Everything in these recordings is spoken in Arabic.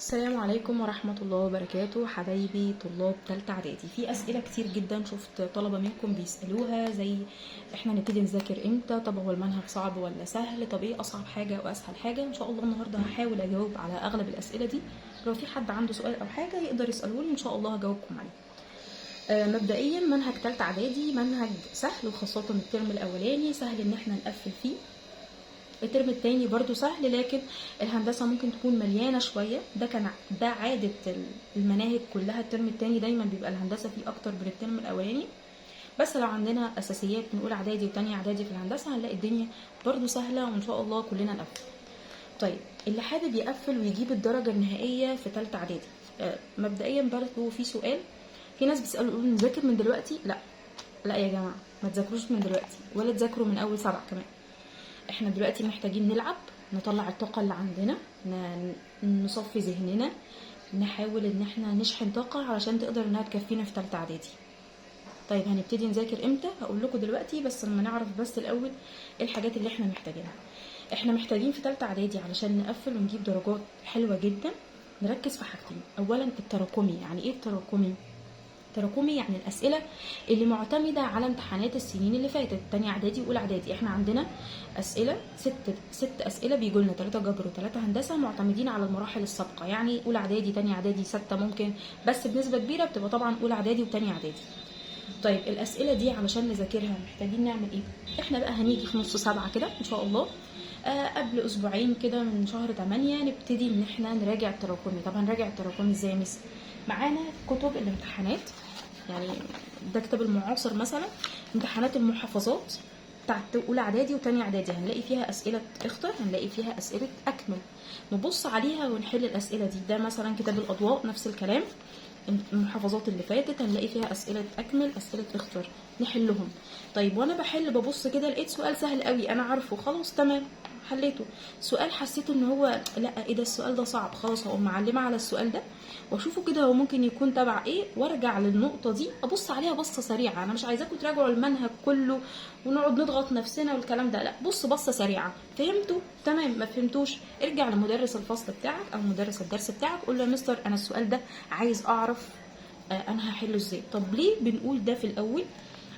السلام عليكم ورحمة الله وبركاته حبايبي طلاب تالتة اعدادي. في اسئلة كتير جدا شفت طلبة منكم بيسألوها، زي احنا نبتدي نذاكر امتى؟ طب هو المنهج صعب ولا سهل؟ طب ايه اصعب حاجة واسهل حاجة؟ ان شاء الله النهاردة هحاول اجاوب على اغلب الاسئلة دي. لو في حد عنده سؤال او حاجة يقدر يسألوني ان شاء الله هجاوبكم عليه. مبدئيا منهج تالتة اعدادي منهج سهل، وخاصة الترم الاولاني سهل ان احنا نقفل فيه. الترم التاني برضو سهل، لكن الهندسة ممكن تكون مليانة شوية. ده عادة المناهج كلها. الترم التاني دايما بيبقى الهندسة فيه اكتر من الترم الاولاني، بس لو عندنا اساسيات من اولى اعدادي وتانية اعدادي في الهندسة هنلاقي الدنيا برضو سهلة، وان شاء الله كلنا نقفل. طيب اللي حابب يقفل ويجيب الدرجة النهائية في تالتة اعدادي، مبدئيا برضو في سؤال. في ناس بيسألوا يقولوا نذاكر من دلوقتي؟ لا يا جماعة، ما تذاكروش من دلوقتي ولا تذاكروا من اول 7 كمان. احنا دلوقتي محتاجين نلعب، نطلع الطاقة اللي عندنا، نصفي ذهننا، نحاول ان احنا نشحن طاقة علشان تقدر انها تكفينا في تالتة اعدادي. طيب هنبتدي نذاكر امتى؟ هقول لكم دلوقتي، بس لما نعرف بس الاول الحاجات اللي احنا محتاجينها. احنا محتاجين في تالتة اعدادي علشان نقفل ونجيب درجات حلوة جدا نركز في حاجتين. اولا التراكمي. يعني ايه التراكمي؟ تراكمي يعني الاسئله اللي معتمده على امتحانات السنين اللي فاتت، تانية اعدادي واولى اعدادي. احنا عندنا اسئله ست اسئله بيجوا لنا، 3 جبر و3 هندسه معتمدين على المراحل السابقه. يعني اولى اعدادي تانية اعدادي 6 ممكن، بس بنسبه كبيره بتبقى طبعا اولى اعدادي وتانية اعدادي. طيب الاسئله دي علشان نذاكرها محتاجين نعمل ايه؟ احنا بقى هنيجي في نص 7 كده ان شاء الله، قبل اسبوعين كده من شهر 8 نبتدي ان احنا نراجع التراكمي. طب هنراجع التراكمي ازاي يا مس؟ معانا كتب الامتحانات، يعني ده كتاب المعاصر مثلا، امتحانات المحافظات بتاعت اولى اعدادي وتانية اعدادي، هنلاقي فيها اسئله اختر، هنلاقي فيها اسئله اكمل، نبص عليها ونحل الاسئله دي. ده مثلا كتاب الاضواء نفس الكلام، المحافظات اللي فاتت هنلاقي فيها اسئله اكمل، اسئله اختر، نحلهم. طيب وانا بحل ببص كده لقيت سؤال سهل قوي انا عارفه، خلاص تمام حليته. سؤال حسيت ان هو لا ايه ده السؤال ده صعب، خلاص هقوم معلمه على السؤال ده واشوفه كده هو ممكن يكون تبع ايه، وارجع للنقطه دي ابص عليها بصه سريعه. انا مش عايزاكم تراجعوا المنهج كله ونقعد نضغط نفسنا والكلام ده، لا بص بصه سريعه. فهمتوا؟ تمام. ما فهمتوش ارجع لمدرس الفصل بتاعك او مدرس الدرس بتاعك، قول له يا مستر انا السؤال ده عايز اعرف انا هحله ازاي. طب ليه بنقول ده في الاول؟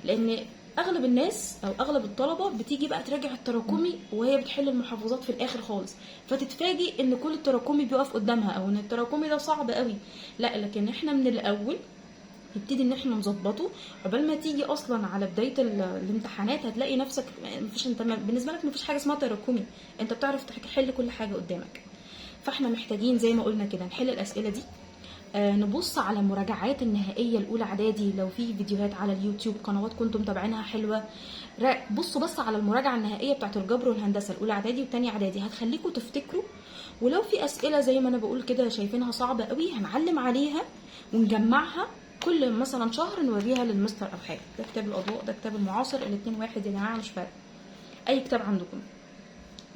لان اغلب الناس او اغلب الطلبه بتيجي بقى تراجع التراكمي وهي بتحل المحافظات في الاخر خالص، فتتفاجئ ان كل التراكمي بيقف قدامها او ان التراكمي ده صعب قوي. لا، لكن احنا من الاول نبتدي ان احنا نظبطه عقبال ما تيجي اصلا على بدايه الامتحانات هتلاقي نفسك مفيش، انت بالنسبه لك مفيش حاجه اسمها تراكمي، انت بتعرف تحل كل حاجه قدامك. فاحنا محتاجين زي ما قلنا كده نحل الاسئله دي، نبص على مراجعات النهائيه الاولى اعدادي، لو في فيديوهات على اليوتيوب قنوات كنتم متابعينها حلوه، بصوا بس على المراجعه النهائيه بتاعه الجبر والهندسه الاولى اعدادي والثانيه اعدادي، هتخليكم تفتكروا. ولو في اسئله زي ما انا بقول كده شايفينها صعبه قوي هنعلم عليها ونجمعها كل مثلا شهر نوريها للمستر او حاجه. ده كتاب الاضواء، ده كتاب المعاصر، الاتنين واحد يا جماعه مش فارق، اي كتاب عندكم.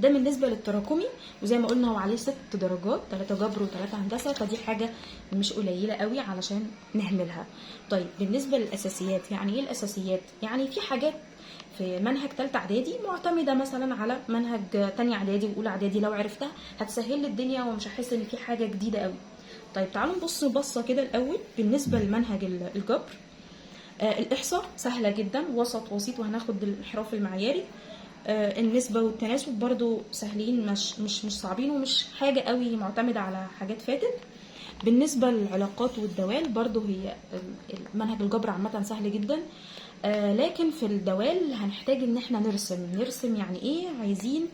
ده بالنسبه للتراكمي، وزي ما قلنا هو عليه 6 درجات، 3 جبر و3 هندسه، فدي حاجه مش قليله قوي علشان نهملها. طيب بالنسبه للاساسيات، يعني ايه الاساسيات؟ يعني في حاجات في منهج تالتة اعدادي معتمده مثلا على منهج تانية اعدادي واولى اعدادي، لو عرفتها هتسهل لي الدنيا ومش هحس ان في حاجه جديده قوي. طيب تعالوا نبص بصه كده الاول بالنسبه لمنهج الجبر. الاحصاء سهله جدا، وسط وسيط، وهناخد الانحراف المعياري. النسبة والتناسب برضو سهلين، مش صعبين، ومش حاجة قوي معتمدة على حاجات فاتت. بالنسبة للعلاقات والدوال برضو هي منهج الجبر عامة سهل جدا، لكن في الدوال هنحتاج ان احنا نرسم. يعني ايه؟ عايزين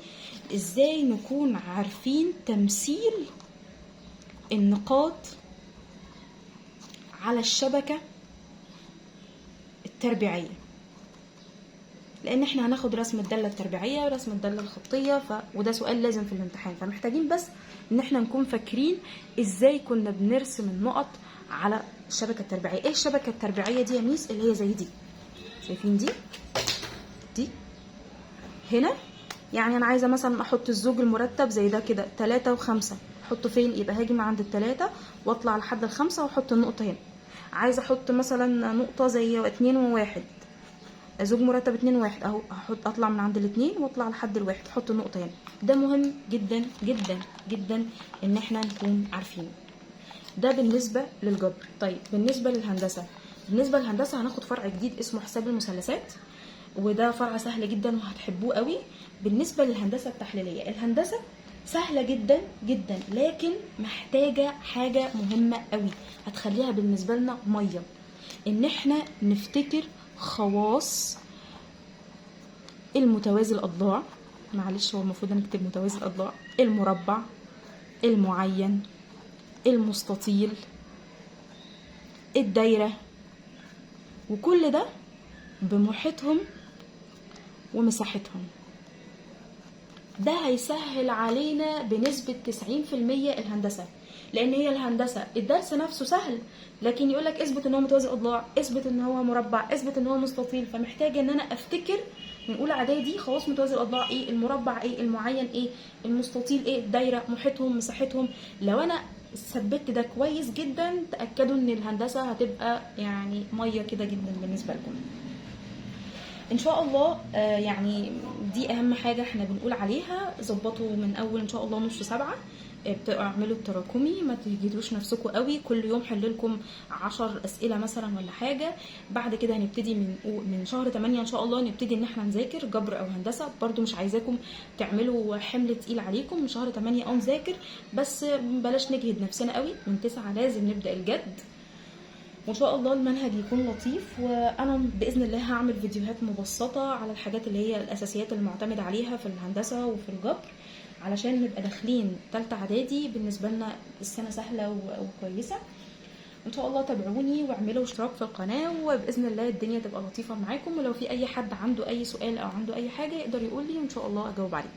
ازاي نكون عارفين تمثيل النقاط على الشبكة التربيعية، لان احنا هناخد رسم الداله التربيعيه ورسم الداله الخطيه، وده سؤال لازم في الامتحان، فمحتاجين بس ان احنا نكون فاكرين ازاي كنا بنرسم النقط على الشبكه التربيعيه. ايه الشبكه التربيعيه دي يا ميس؟ اللي هي زي دي، شايفين دي هنا. يعني انا عايزه مثلا احط الزوج المرتب زي ده كده 3 و5، احطه فين؟ يبقى هاجي من عند ال3 واطلع لحد ال5 واحط النقطه هنا. عايزه احط مثلا نقطه زي 2 و1، زوج مرتب 2 و1 اهو، اطلع من عند ال2 واطلع لحد ال1، احط النقطه هنا. ده مهم جدا جدا جدا ان احنا نكون عارفينه. ده بالنسبه للجبر. طيب بالنسبه للهندسه، هناخد فرع جديد اسمه حساب المثلثات، وده فرع سهل جدا وهتحبوه قوي. بالنسبه للهندسه التحليليه، الهندسه سهله جدا جدا، لكن محتاجه حاجه مهمه قوي هتخليها بالنسبه لنا ميه، ان احنا نفتكر خواص المتوازي الاضلاع. معلش، هو المفروض نكتب متوازي الاضلاع، المربع، المعين، المستطيل، الدايره، وكل ده بمحيطهم ومساحتهم. ده هيسهل علينا بنسبة 90% الهندسة، لان هي الهندسة الدرس نفسه سهل، لكن يقولك اثبت ان هو متوازي الاضلاع، اثبت ان هو مربع، اثبت ان هو مستطيل. فمحتاجة ان انا افتكر من اولى اعدادي خواص متوازي الاضلاع ايه، المربع ايه، المعين ايه، المستطيل ايه، الدايرة، محيطهم، مساحتهم. لو انا ثبت ده كويس جدا، تأكدوا ان الهندسة هتبقى يعني مية كده جدا بالنسبة لكم ان شاء الله. يعني دي اهم حاجة احنا بنقول عليها. ظبطوا من اول ان شاء الله نص 7، اعملوا التراكمي، ما تجيدوش نفسكم قوي. كل يوم حللكم 10 اسئلة مثلا ولا حاجة. بعد كده هنبتدي من شهر 8 ان شاء الله نبتدي ان احنا نذاكر جبر او هندسة. برضو مش عايزاكم تعملوا حمل تقيل عليكم. من شهر 8 نذاكر، بس بلاش نجهد نفسنا قوي. من 9 لازم نبدأ الجد، وان شاء الله المنهج يكون لطيف. وانا باذن الله هعمل فيديوهات مبسطه على الحاجات اللي هي الاساسيات المعتمد عليها في الهندسه وفي الجبر، علشان نبقى داخلين تالتة اعدادي بالنسبه لنا السنه سهله وكويسه. ان شاء الله تابعوني واعملوا اشتراك في القناه، وباذن الله الدنيا تبقى لطيفه معاكم. ولو في اي حد عنده اي سؤال او عنده اي حاجه يقدر يقول لي، وان شاء الله اجاوب عليه.